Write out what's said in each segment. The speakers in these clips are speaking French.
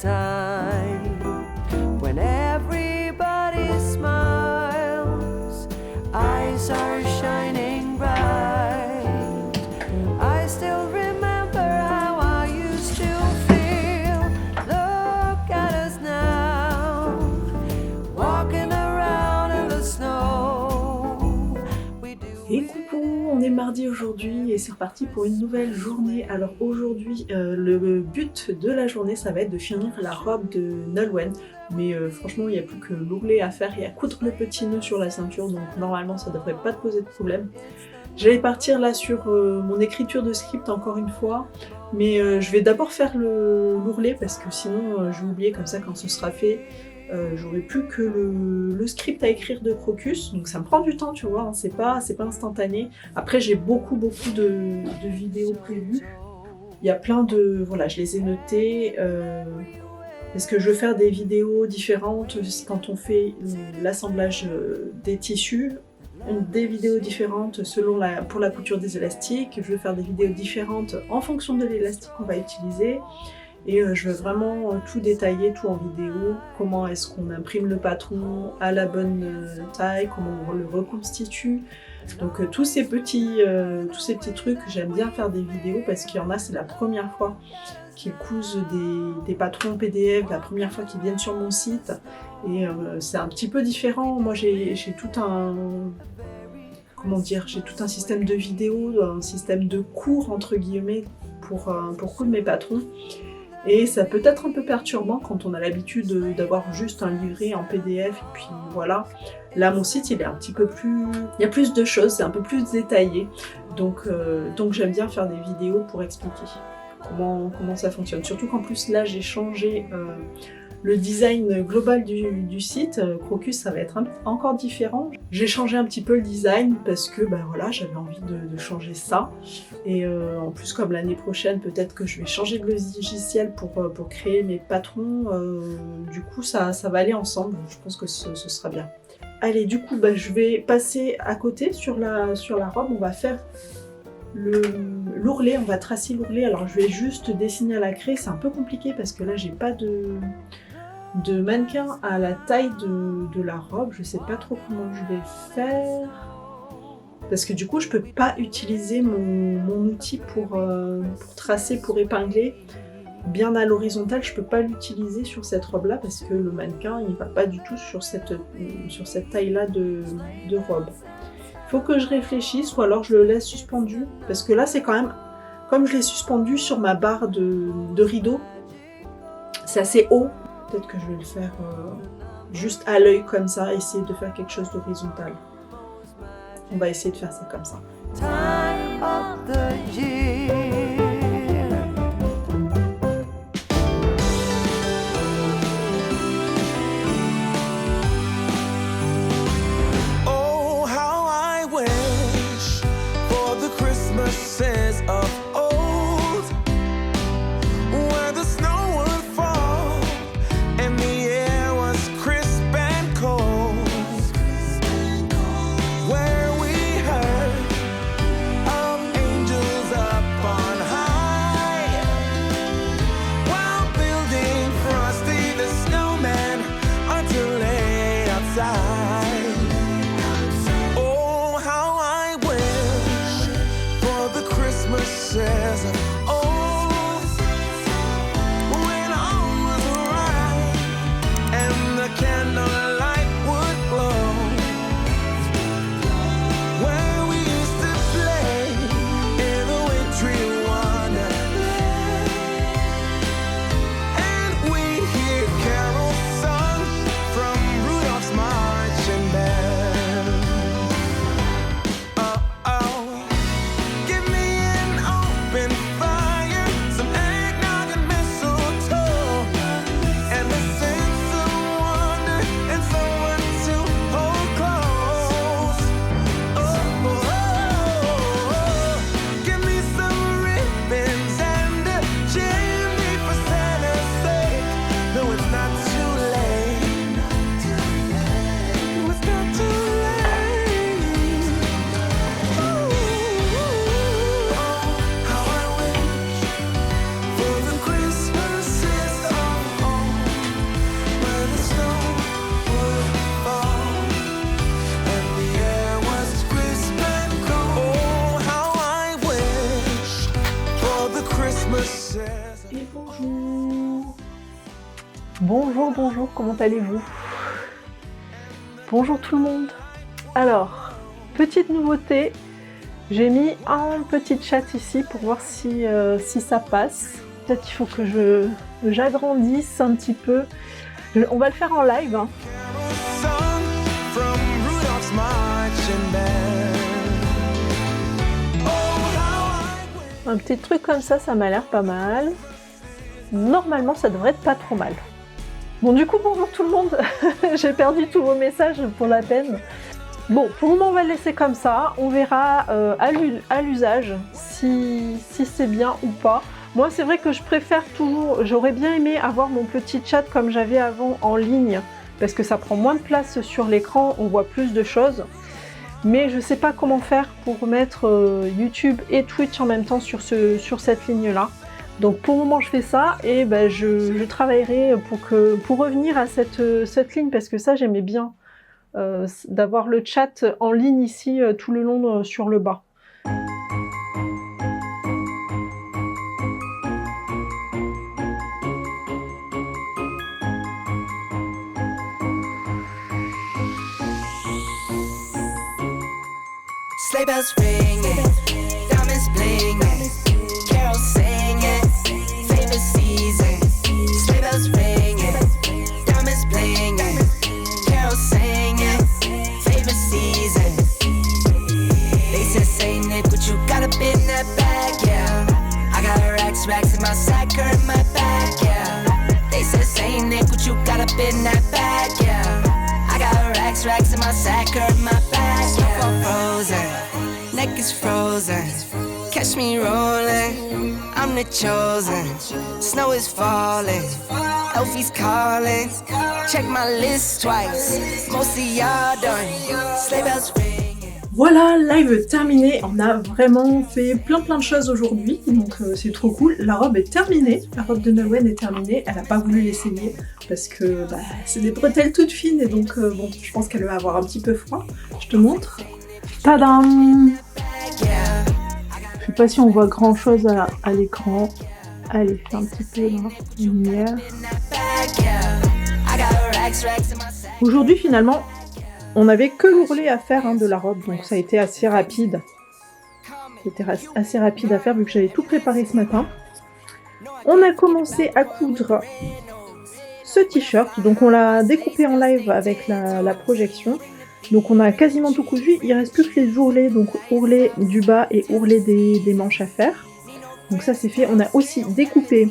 time when everybody smiles, eyes are shining bright. I still remember how I used to feel. Look at us now, walking around in the snow. We do. Et coucou, on est mardi aujourd'hui et c'est reparti pour une nouvelle journée. Alors aujourd'hui, le but de la journée, ça va être de finir la robe de Nolwenn. Mais franchement, il n'y a plus que l'ourlet à faire et à coudre le petit nœud sur la ceinture, donc normalement ça devrait pas te poser de problème. J'allais partir là sur mon écriture de script encore une fois, mais je vais d'abord faire l'ourlet parce que sinon je vais oublier comme ça quand ce sera fait. J'aurai plus que le script à écrire de Crocus, donc ça me prend du temps, tu vois, hein, c'est pas instantané. Après j'ai beaucoup de vidéos prévues. Il y a plein de... Voilà, je les ai notées. Parce que je veux faire des vidéos différentes quand on fait l'assemblage des tissus, des vidéos différentes pour la couture des élastiques. Je veux faire des vidéos différentes en fonction de l'élastique qu'on va utiliser. Et je veux vraiment tout détailler, tout en vidéo. Comment est-ce qu'on imprime le patron à la bonne taille, comment on le reconstitue. Donc tous ces petits trucs, j'aime bien faire des vidéos parce qu'il y en a, c'est la première fois qu'ils cousent des patrons PDF, la première fois qu'ils viennent sur mon site. Et c'est un petit peu différent. Moi j'ai tout un... Comment dire, j'ai tout un système de vidéos, un système de cours entre guillemets pour coudre mes patrons. Et ça peut être un peu perturbant quand on a l'habitude d'avoir juste un livret en PDF et puis voilà. Là mon site il est un petit peu plus... Il y a plus de choses, c'est un peu plus détaillé. Donc j'aime bien faire des vidéos pour expliquer comment ça fonctionne. Surtout qu'en plus là j'ai changé le design global du site. Crocus ça va être encore différent. J'ai changé un petit peu le design parce que ben voilà, j'avais envie de changer ça. Et en plus comme l'année prochaine peut-être que je vais changer de logiciel pour créer mes patrons. Du coup ça va aller ensemble, je pense que ce sera bien. Allez, du coup ben, je vais passer à côté sur la robe. On va faire l'ourlet, on va tracer l'ourlet. Alors je vais juste dessiner à la craie, c'est un peu compliqué parce que là j'ai pas de mannequin à la taille de la robe. Je sais pas trop comment je vais faire parce que du coup je peux pas utiliser mon outil pour tracer, pour épingler bien à l'horizontale. Je peux pas l'utiliser sur cette robe là parce que le mannequin il va pas du tout sur cette taille là de robe. Il faut que je réfléchisse ou alors je le laisse suspendu parce que là c'est quand même, comme je l'ai suspendu sur ma barre de rideau, c'est assez haut. Peut-être que je vais le faire juste à l'œil comme ça, essayer de faire quelque chose d'horizontal. On va essayer de faire ça comme ça. Time of the year. Oh, how I wish for the Christmases of old, where the snow would fall and the air was crisp and cold, where we heard of angels up on high, while building Frosty the Snowman until late outside. Oh, how I wish for the Christmases of old, when all was right and the candlelight would glow, where we used to play in the wintry wonderland, and we'd hear carols sung from Rudolph's marching says. Et bonjour. Bonjour, bonjour, comment allez-vous? Bonjour tout le monde. Alors, petite nouveauté, j'ai mis un petit chat ici pour voir si ça passe. Peut-être qu'il faut que j'agrandisse un petit peu. On va le faire en live, hein. Song from Rudolph's marching band. Oh, how I Un petit truc comme ça m'a l'air pas mal. Normalement, ça devrait être pas trop mal. Bon, du coup, bonjour tout le monde. J'ai perdu tous vos messages pour la peine. Bon, pour le moment, on va le laisser comme ça. On verra à l'usage si c'est bien ou pas. Moi, c'est vrai que je préfère toujours... J'aurais bien aimé avoir mon petit chat comme j'avais avant en ligne, parce que ça prend moins de place sur l'écran, on voit plus de choses. Mais je sais pas comment faire pour mettre YouTube et Twitch en même temps sur cette ligne-là. Donc pour le moment, je fais ça et ben, je travaillerai pour revenir à cette ligne, parce que ça, j'aimais bien d'avoir le chat en ligne ici tout le long sur le bas. Sleigh bells ringing, diamonds blinging, carols singing, favorite season. Sleigh bells ringing, diamonds blinging, carols singing, favorite season. They said, Saint Nick, what you got up in that bag, yeah. I got racks in my sack or in my bag, yeah. They said, Saint Nick, what you got up in that bag, yeah. I got racks in my sack or in my bag, yeah. Frozen, neck is frozen. Catch me rolling, I'm the chosen. Snow is falling, Elfie's calling. Check my list twice, most of y'all done. Sleigh bells ringing. Voilà, live terminé. On a vraiment fait plein de choses aujourd'hui, donc c'est trop cool. La robe est terminée, la robe de Nolwenn est terminée. Elle n'a pas voulu l'essayer parce que c'est des bretelles toutes fines et donc bon, je pense qu'elle va avoir un petit peu froid. Je te montre. Tadam! Je sais pas si on voit grand chose à l'écran. Allez, fais un petit peu la lumière. Aujourd'hui, finalement, on n'avait que l'ourlet à faire de la robe, donc ça a été assez rapide. C'était assez rapide à faire vu que j'avais tout préparé ce matin. On a commencé à coudre ce t-shirt, donc on l'a découpé en live avec la projection. Donc on a quasiment tout cousu, il reste plus que les ourlets, donc ourlets du bas et ourlets des manches à faire. Donc ça c'est fait. On a aussi découpé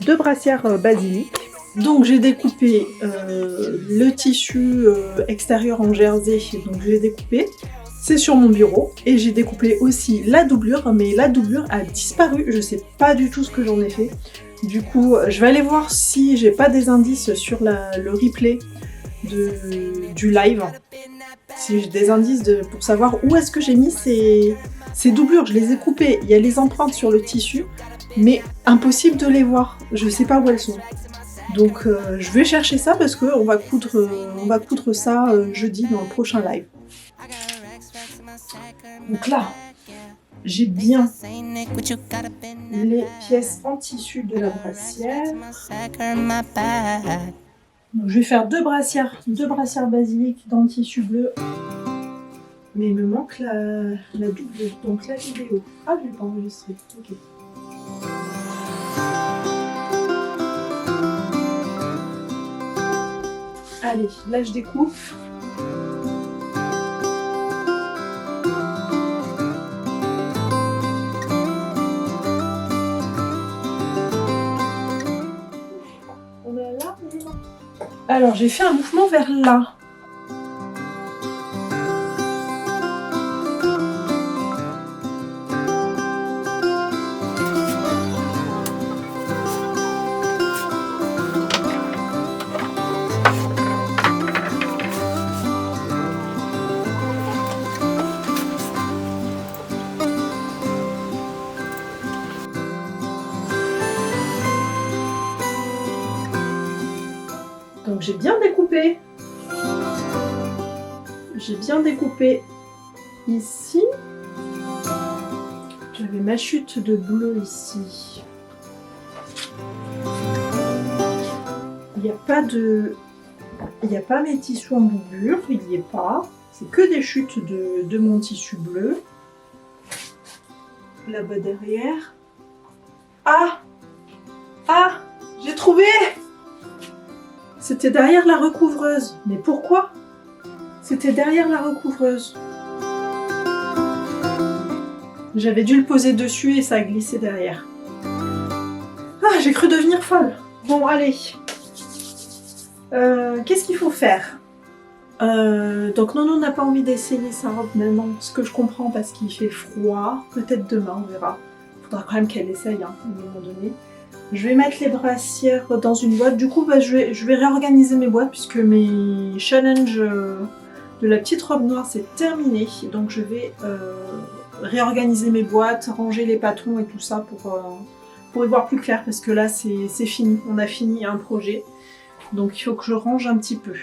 2 brassières basilic. Donc j'ai découpé le tissu extérieur en jersey, donc je l'ai découpé. C'est sur mon bureau. Et j'ai découpé aussi la doublure, mais la doublure a disparu, je sais pas du tout ce que j'en ai fait. Du coup, je vais aller voir si j'ai pas des indices sur le replay du live. Si j'ai des indices pour savoir où est-ce que j'ai mis ces doublures. Je les ai coupées, il y a les empreintes sur le tissu, mais impossible de les voir. Je sais pas où elles sont. Donc je vais chercher ça parce qu'on va coudre ça jeudi dans le prochain live. Donc là, j'ai bien les pièces en tissu de la brassière. Donc, je vais faire 2 brassières basilic dans le tissu bleu. Mais il me manque la doublure, donc la vidéo. Ah, je l'ai pas enregistrée. Ok. Allez, là je découpe. On est là, alors j'ai fait un mouvement vers là. Donc j'ai bien découpé. J'ai bien découpé ici. J'avais ma chute de bleu ici. Il n'y a pas de... Il n'y a pas mes tissus en doublure, il n'y est pas. C'est que des chutes de mon tissu bleu. Là-bas derrière. Ah! Ah! J'ai trouvé! C'était derrière la recouvreuse. Mais pourquoi? C'était derrière la recouvreuse. J'avais dû le poser dessus et ça a glissé derrière. Ah, j'ai cru devenir folle. Bon, allez. Qu'est-ce qu'il faut faire? Donc Nono n'a pas envie d'essayer sa robe maintenant, ce que je comprends parce qu'il fait froid. Peut-être demain, on verra. Faudra quand même qu'elle essaye, hein, à un moment donné. Je vais mettre les brassières dans une boîte. Du coup, bah, je vais réorganiser mes boîtes puisque mes challenges de la petite robe noire c'est terminé. Donc je vais réorganiser mes boîtes, ranger les patrons et tout ça pour y voir plus clair parce que là c'est fini. On a fini un projet. Donc il faut que je range un petit peu.